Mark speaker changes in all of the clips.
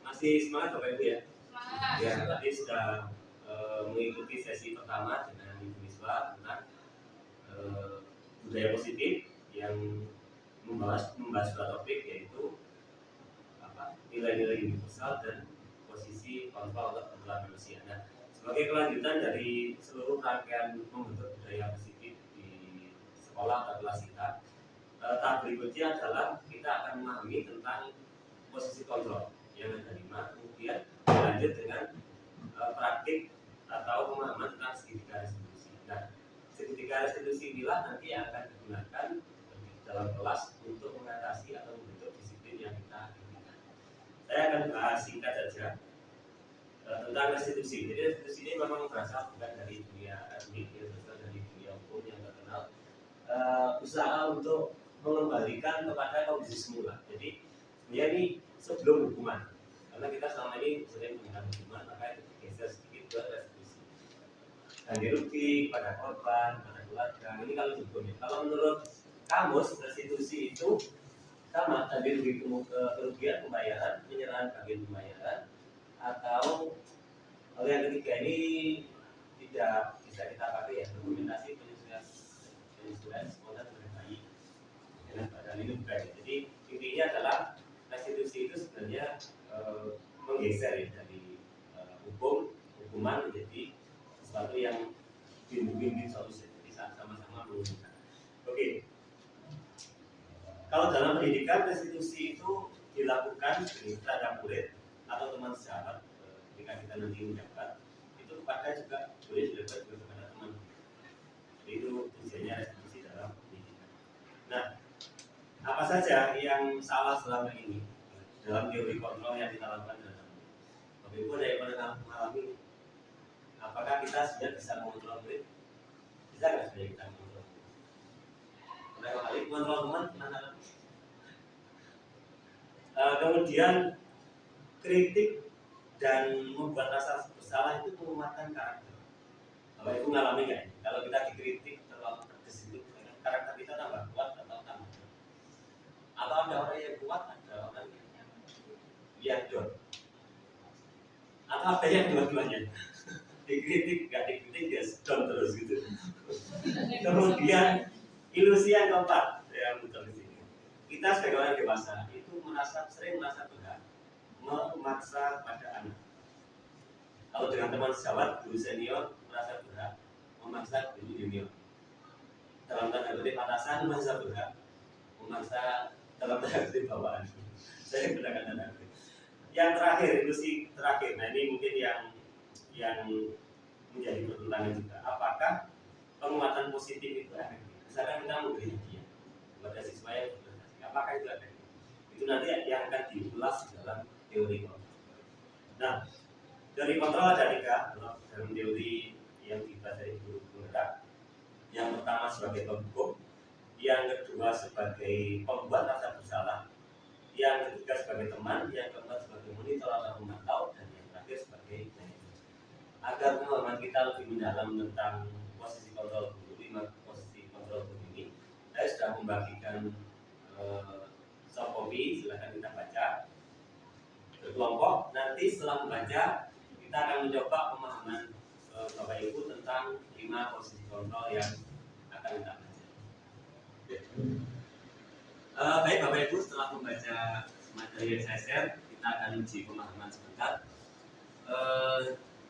Speaker 1: Masih semangat Bapak Ibu ya? Ya, tadi sudah mengikuti sesi pertama dengan Ibu Miswa tentang budaya positif yang membahas dua topik, yaitu nilai-nilai universal dan posisi kontrol atau kebetulan manusia. Nah, sebagai kelanjutan dari seluruh rangkaian membentuk budaya positif di sekolah atau kelas kita, tahap berikutnya adalah kita akan memahami tentang posisi kontrol yang ada 5, kemudian lanjut dengan praktik atau pemahaman tentang segitiga restitusi. Nah, segitiga restitusi inilah nanti yang akan digunakan dalam kelas untuk mengatasi atau membentuk disiplin yang kita inginkan. Saya akan bahas singkat saja tentang restitusi. Jadi restitusi ini memang berasal bukan dari dunia akademik, ya, berasal dari dunia hukum yang terkenal. Usaha untuk mengembalikan kepada kondisi semula. Jadi sebenarnya ini sebelum hukuman, karena kita selama ini sering menggunakan hukuman, maka itu digeser sedikit ke restitusi. Ganti rugi pada korban, pada keluarga. Ini kalau hukum. Kalau menurut kamus, restitusi itu sama ganti rugi kerugian pembayaran, penyerahan bagian pembayaran, atau hal yang ketiga ini tidak bisa kita pakai ya, dokumentasi penyesuaian sekolah terbaik dengan badan ini baik. Jadi intinya adalah restitusi itu sebenarnya menggeser ya, dari hukuman menjadi sesuatu yang win-win solution, jadi sama-sama menguntungkan. Oke. Kalau dalam pendidikan, restitusi itu dilakukan terhadap murid atau teman sejawat ketika kita nanti menjabat, itu kepada juga boleh dilakukan juga kepada teman. Jadi itu tujuannya restitusi dalam pendidikan. Nah, apa saja yang salah selama ini dalam teori kontrol yang kita lakukan dalam Bapak Ibu ada yang pernah mengalami? Apakah kita sudah bisa mengontrol murid? Bisa nggak sebenarnya kita mengontrol murid? Pernah kali mengontrol teman? Kemudian kritik dan membuat rasa bersalah itu menguatkan karakter. Bapak Ibu ngalami nggak? Kalau kita dikritik terlalu pedes itu, karakter kita tambah kuat atau tambah? Atau ada orang yang kuat, ada orang yang down, atau ada yang dua-duanya? Dikritik, nggak dikritik, ya down terus gitu. Kemudian ilusi yang keempat yang muncul di sini. Kita sebagai orang dewasa itu sering merasa berhak memaksa pada anak. Kalau dengan teman sejawat, guru senior merasa berhak memaksa guru junior. Dalam tanda kutip atasan merasa berhak memaksa dalam tanda kutip bawaan. Saya gunakan tanda kutip. Yang terakhir, ilusi terakhir. Nah, ini mungkin yang menjadi pertentangan juga. Apakah penguatan positif itu efektif? Misalkan kita memberi hadiah kepada siswa yang berprestasi, apakah itu efektif? Itu nanti yang akan diulas dalam teori kontrol. Nah, teori kontrol ada 3 dalam teori yang dipelajari guru penggerak. Yang pertama sebagai penghukum, yang kedua sebagai pembuat rasa bersalah, yang ketiga sebagai teman, yang keempat sebagai monitor atau pemantau, dan yang terakhir sebagai manajer. Agar pemahaman kita lebih mendalam tentang posisi kontrol guru, 5 posisi kontrol guru ini, saya sudah membagikan soft copy, silahkan kita baca berkelompok. Nanti setelah membaca, kita akan mencoba pemahaman Bapak Ibu tentang 5 posisi kontrol yang akan kita baca. Baik Bapak Ibu, setelah membaca materi yang saya share, kita akan uji pemahaman sebentar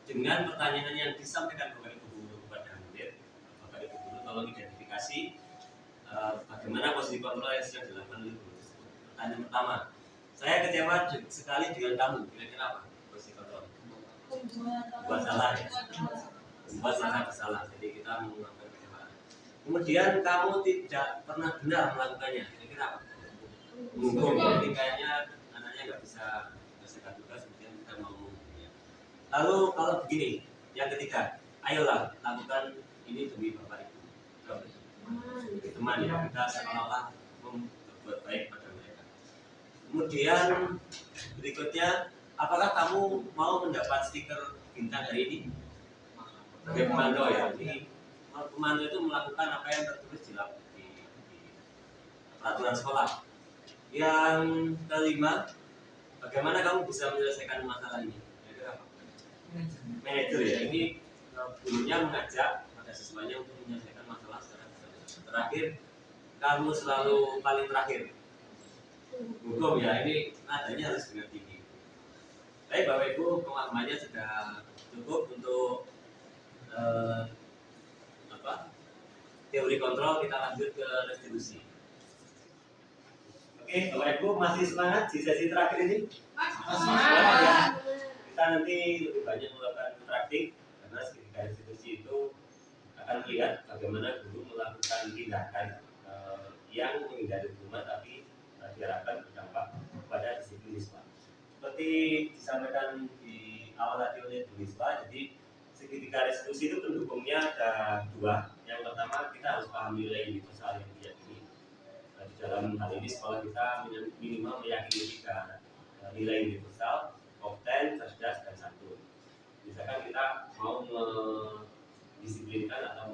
Speaker 1: dengan pertanyaan yang disampaikan Bapak Ibu guru kepada murid. Bapak Ibu guru tolong identifikasi bagaimana posisi kontrol yang sudah dilakukan oleh guru. Pertanyaan pertama, saya kecewa sekali dengan kamu. Kira-kira apa posisi kontrol? Buat salah ya, buat rasa bersalah. Jadi kita melakukan kecewaan. Kemudian kamu tidak pernah benar melakukannya. Kira-kira apa? Menghukum. Jadi kayaknya anaknya nggak bisa selesaikan tugas, kemudian kita mau ya. Lalu kalau begini, yang ketiga, ayolah lakukan ini demi Bapak Ibu. Teman ya, kita seolah-olah berbuat baik pada mereka. Kemudian berikutnya, apakah kamu mau mendapat stiker bintang hari ini? Sebagai pemantau ya. Jadi pemantau itu melakukan apa yang tertulis di peraturan sekolah. Yang kelima, bagaimana kamu bisa menyelesaikan masalah ini? Manajer ya, ini gurunya mengajak pada siswanya untuk menyelesaikan masalah secara bersama-sama. Terakhir, kamu selalu paling terakhir. Hukum ya, ini nadanya harus dengan tinggi. Baik Bapak Ibu, pemahamannya sudah cukup untuk teori kontrol. Kita lanjut ke restitusi. Oke, Bapak Ibu masih semangat di sesi terakhir ini? Semangat ya. Kita nanti lebih banyak melakukan praktik karena ketika restitusi itu akan melihat bagaimana guru melakukan tindakan yang menghindari hukuman tapi diharapkan berdampak kepada disiplin siswa. Seperti disampaikan di awal tadi oleh Bu Niswa, jadi segitiga restitusi itu pendukungnya ada dua. Yang pertama, kita harus paham nilai universal yang diyakini. Di dalam hal ini sekolah kita minimal meyakini tiga nilai universal: kompeten, cerdas, dan santun. Misalkan kita mau mendisiplinkan atau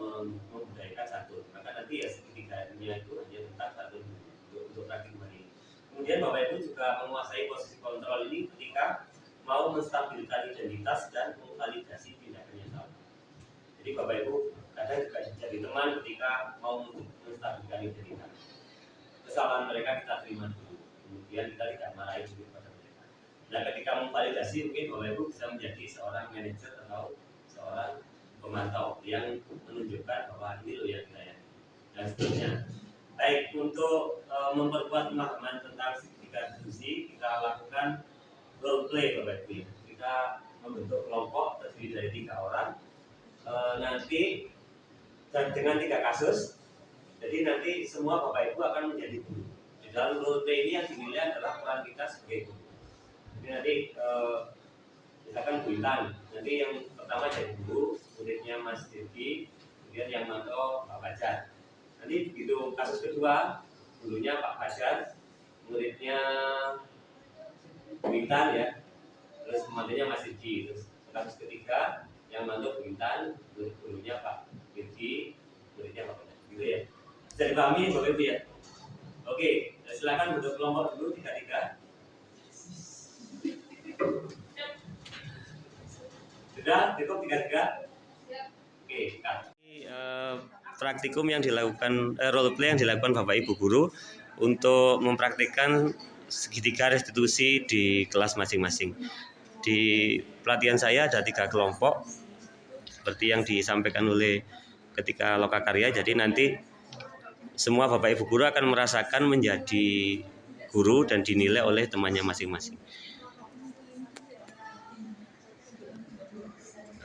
Speaker 1: membudayakan santun, maka nanti ya segitiganya itu hanya tentang santun untuk praktik ini. Kemudian Bapak Ibu juga menguasai posisi kontrol ini ketika mau menstabilkan identitas dan memvalidasi tindakan yang salah. Jadi Bapak Ibu kadang juga jadi teman ketika mau menstabilkan identitas. Kesalahan mereka kita terima dulu, kemudian kita tidak marahi dulu pada mereka. Nah, ketika memvalidasi mungkin Bapak Ibu bisa menjadi seorang manajer atau seorang pemantau yang menunjukkan bahwa ini loh yang kita yakin dan seterusnya. Baik, untuk memperkuat pemahaman tentang segitiga restitusi, kita lakukan role play Bapak Ibu. Kita membentuk kelompok terdiri dari 3 orang. Nanti dan dengan 3 kasus. Jadi nanti semua Bapak Ibu akan menjadi guru. Di dalam role play ini yang dinilai adalah peran kita sebagai guru. Jadi nanti misalkan Bu Intan, nanti yang pertama jadi guru, muridnya Mas Devi, kemudian yang mantau Pak Fajar. Nanti begitu kasus kedua, gurunya Pak Fajar, muridnya Bu Intan ya, terus mantunya Mas Devi. Terus kasus ketiga, yang mantau Bu Intan, gurunya Pak Devi, muridnya Pak Fajar. Gitu ya. Bisa dipahami Bapak Ibu ya? Oke, silakan bentuk kelompok dulu 3-3. Sudah cukup 3-3? Oke, praktikum yang dilakukan, role play yang dilakukan Bapak Ibu guru untuk mempraktikkan segitiga restitusi di kelas masing-masing. Di pelatihan saya ada 3 kelompok seperti yang disampaikan oleh ketika lokakarya. Jadi nanti semua Bapak Ibu guru akan merasakan menjadi guru dan dinilai oleh temannya masing-masing.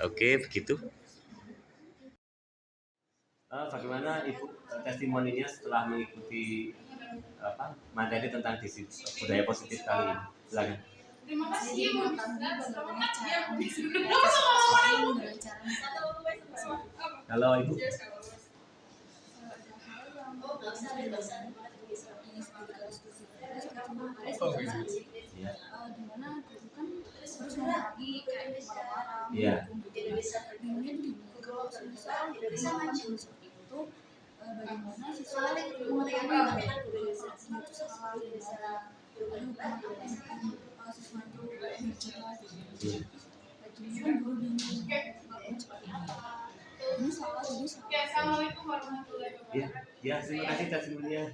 Speaker 1: Oke, begitu. Bagaimana Ibu testimoninya setelah mengikuti materi tentang budaya positif kali ini? Silakan.
Speaker 2: Terima kasih Bu.
Speaker 1: Kalau Ibu?
Speaker 2: Dimana guru kan harus membagi kayak marah-marah.
Speaker 1: Iya.
Speaker 2: Kalau misal bisa maju seperti itu, bagaimana siswa mengetahui itu salah dan salah. Ada hukuman apa yang siswa itu berjalan gitu. Jadi kan guru bingung seperti apa. Ini salah, jadi salah.
Speaker 1: Ya, terima kasih testimoninya.